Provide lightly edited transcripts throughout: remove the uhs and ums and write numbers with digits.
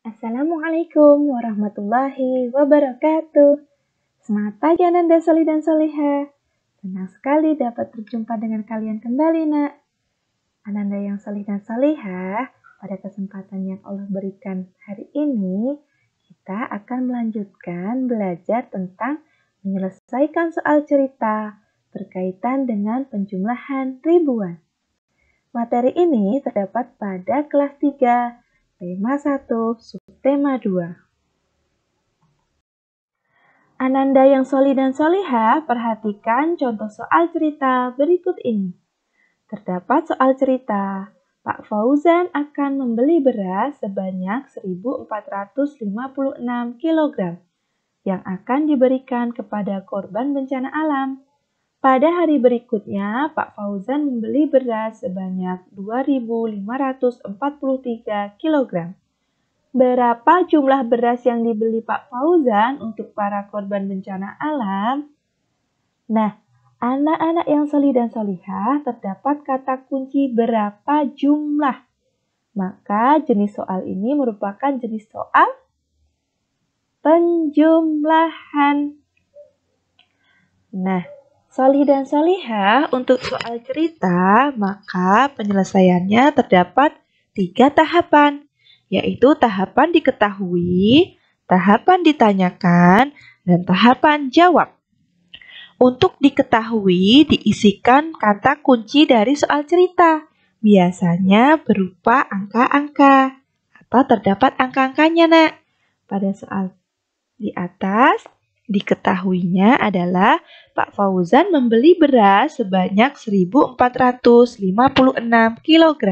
Assalamualaikum warahmatullahi wabarakatuh. Semangat pagi Ananda Solih dan Soleha. Senang sekali dapat berjumpa dengan kalian kembali, nak. Ananda yang solih dan soleha, pada kesempatan yang Allah berikan hari ini, kita akan melanjutkan belajar tentang menyelesaikan soal cerita berkaitan dengan penjumlahan ribuan. Materi ini terdapat pada kelas 3, tema 1, subtema 2. Ananda yang solih dan soleha, perhatikan contoh soal cerita berikut ini. Terdapat soal cerita, Pak Fauzan akan membeli beras sebanyak 1.456 kg yang akan diberikan kepada korban bencana alam. Pada hari berikutnya, Pak Fauzan membeli beras sebanyak 2.543 kg. Berapa jumlah beras yang dibeli Pak Fauzan untuk para korban bencana alam? Nah, anak-anak yang solih dan solihah, terdapat kata kunci berapa jumlah. Maka jenis soal ini merupakan jenis soal penjumlahan. Nah, solih dan solihah, untuk soal cerita, maka penyelesaiannya terdapat 3 tahapan, yaitu tahapan diketahui, tahapan ditanyakan, dan tahapan jawab. Untuk diketahui diisikan kata kunci dari soal cerita, biasanya berupa angka-angka, atau terdapat angka-angkanya, nak. Pada soal di atas, diketahuinya adalah Pak Fauzan membeli beras sebanyak 1.456 kg.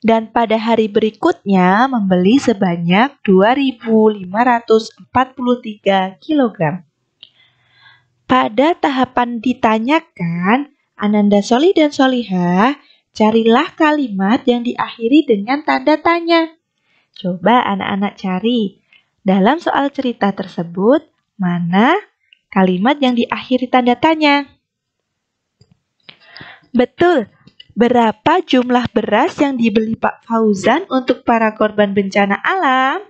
Dan pada hari berikutnya membeli sebanyak 2.543 kg. Pada tahapan ditanyakan, Ananda solih dan solihah, carilah kalimat yang diakhiri dengan tanda tanya. Coba anak-anak cari. Dalam soal cerita tersebut, mana kalimat yang diakhiri tanda tanya? Betul. Berapa jumlah beras yang dibeli Pak Fauzan untuk para korban bencana alam?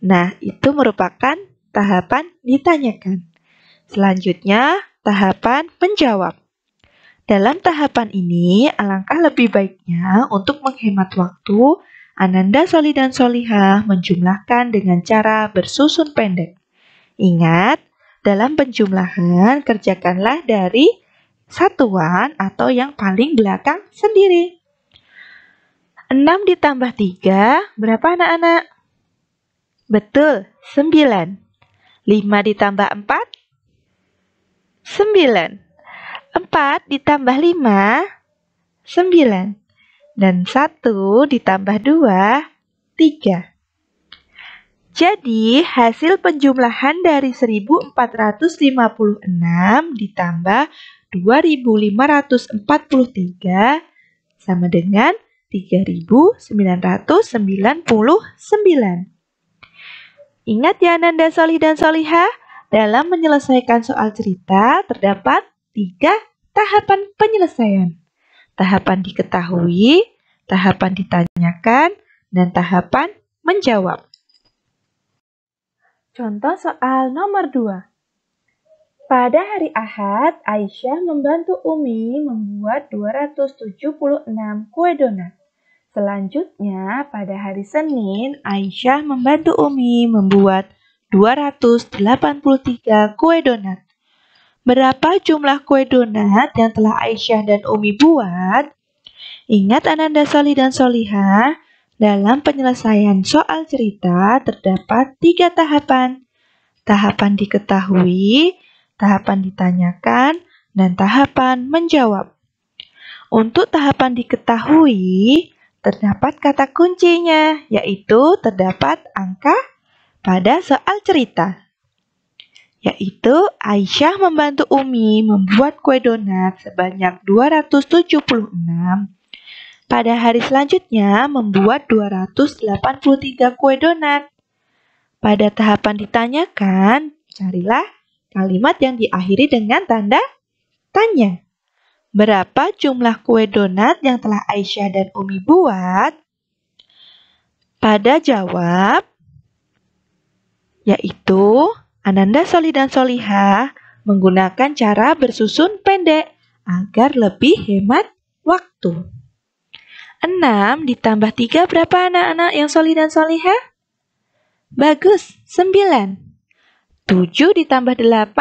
Nah, itu merupakan tahapan ditanyakan. Selanjutnya, tahapan menjawab. Dalam tahapan ini, alangkah lebih baiknya untuk menghemat waktu, Ananda solih dan solihah menjumlahkan dengan cara bersusun pendek. Ingat, dalam penjumlahan kerjakanlah dari satuan atau yang paling belakang sendiri. 6 ditambah 3, berapa anak-anak? Betul, 9. 5 ditambah 4? 9. 4 ditambah 5? 9. Dan 1 ditambah 2? 3. Jadi, hasil penjumlahan dari 1.456 ditambah 2.543 sama dengan 3.999. Ingat ya Ananda solih dan solihah, dalam menyelesaikan soal cerita terdapat 3 tahapan penyelesaian. Tahapan diketahui, tahapan ditanyakan, dan tahapan menjawab. Contoh soal nomor 2. Pada hari Ahad, Aisyah membantu Umi membuat 276 kue donat. Selanjutnya, pada hari Senin, Aisyah membantu Umi membuat 283 kue donat. Berapa jumlah kue donat yang telah Aisyah dan Umi buat? Ingat Ananda solih dan solihah, dalam penyelesaian soal cerita terdapat 3 tahapan. Tahapan diketahui, tahapan ditanyakan, dan tahapan menjawab. Untuk tahapan diketahui, terdapat kata kuncinya, yaitu terdapat angka pada soal cerita. Yaitu Aisyah membantu Umi membuat kue donat sebanyak 276. Pada hari selanjutnya membuat 283 kue donat. Pada tahapan ditanyakan, carilah kalimat yang diakhiri dengan tanda tanya. Berapa jumlah kue donat yang telah Aisyah dan Umi buat? pada jawab, yaitu Ananda Solih dan Solihah menggunakan cara bersusun pendek agar lebih hemat waktu. 6 ditambah 3 berapa anak-anak yang solih dan solihah? Bagus, 9. 7 ditambah 8?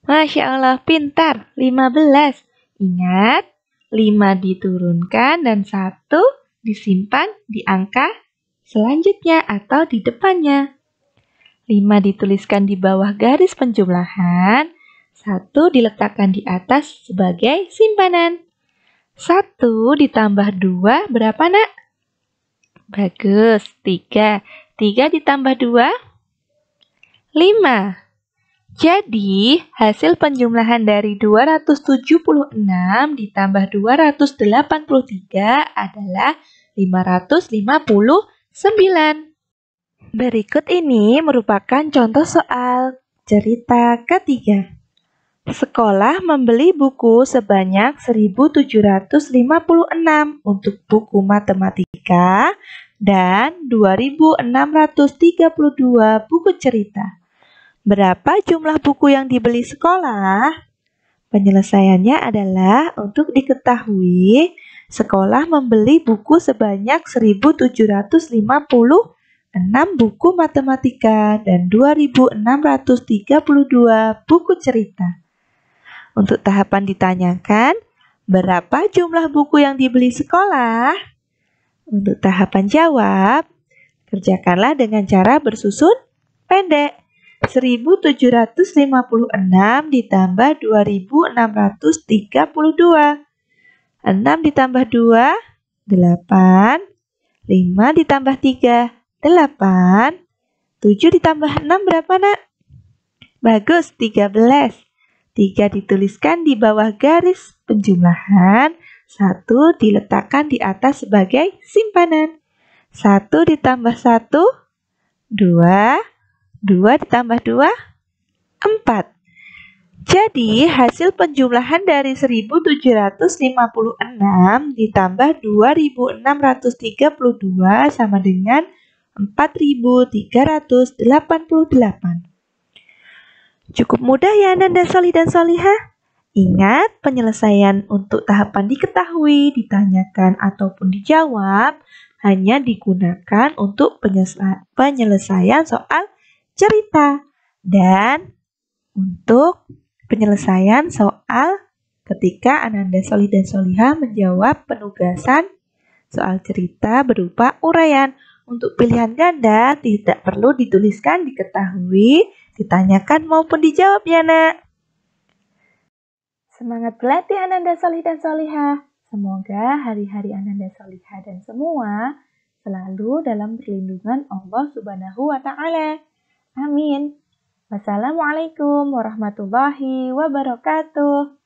Masya Allah, pintar, 15. Ingat, 5 diturunkan dan 1 disimpan di angka selanjutnya atau di depannya. 5 dituliskan di bawah garis penjumlahan, 1 diletakkan di atas sebagai simpanan. 1 ditambah 2 berapa, nak? Bagus, 3. 3 ditambah 2? 5. Jadi, hasil penjumlahan dari 276 ditambah 283 adalah 559. Berikut ini merupakan contoh soal cerita ketiga. Sekolah membeli buku sebanyak 1.756 untuk buku matematika dan 2.632 buku cerita. Berapa jumlah buku yang dibeli sekolah? Penyelesaiannya adalah untuk diketahui sekolah membeli buku sebanyak 1.756 buku matematika dan 2.632 buku cerita. Untuk tahapan ditanyakan, berapa jumlah buku yang dibeli sekolah? Untuk tahapan jawab, kerjakanlah dengan cara bersusun pendek. 1.756 ditambah 2.632. 6 ditambah 2, 8. 5 ditambah 3, 8. 7 ditambah 6 berapa, nak? Bagus, 13. 3 dituliskan di bawah garis penjumlahan, 1 diletakkan di atas sebagai simpanan. 1 ditambah 1, 2. 2 ditambah 2, 4. Jadi, hasil penjumlahan dari 1.756 ditambah 2.632 sama dengan 4.388. Cukup mudah ya Ananda Solih dan Solihah? Ingat, penyelesaian untuk tahapan diketahui, ditanyakan, ataupun dijawab hanya digunakan untuk penyelesaian soal cerita dan untuk penyelesaian soal ketika Ananda Solih dan Solihah menjawab penugasan soal cerita berupa uraian. Untuk pilihan ganda tidak perlu dituliskan, diketahui, ditanyakan maupun dijawab ya, nak. Semangat berlatih Ananda Solih dan Solihah. Semoga hari-hari Ananda Solihah dan semua selalu dalam perlindungan Allah Subhanahu wa Ta'ala. Amin. Wassalamualaikum warahmatullahi wabarakatuh.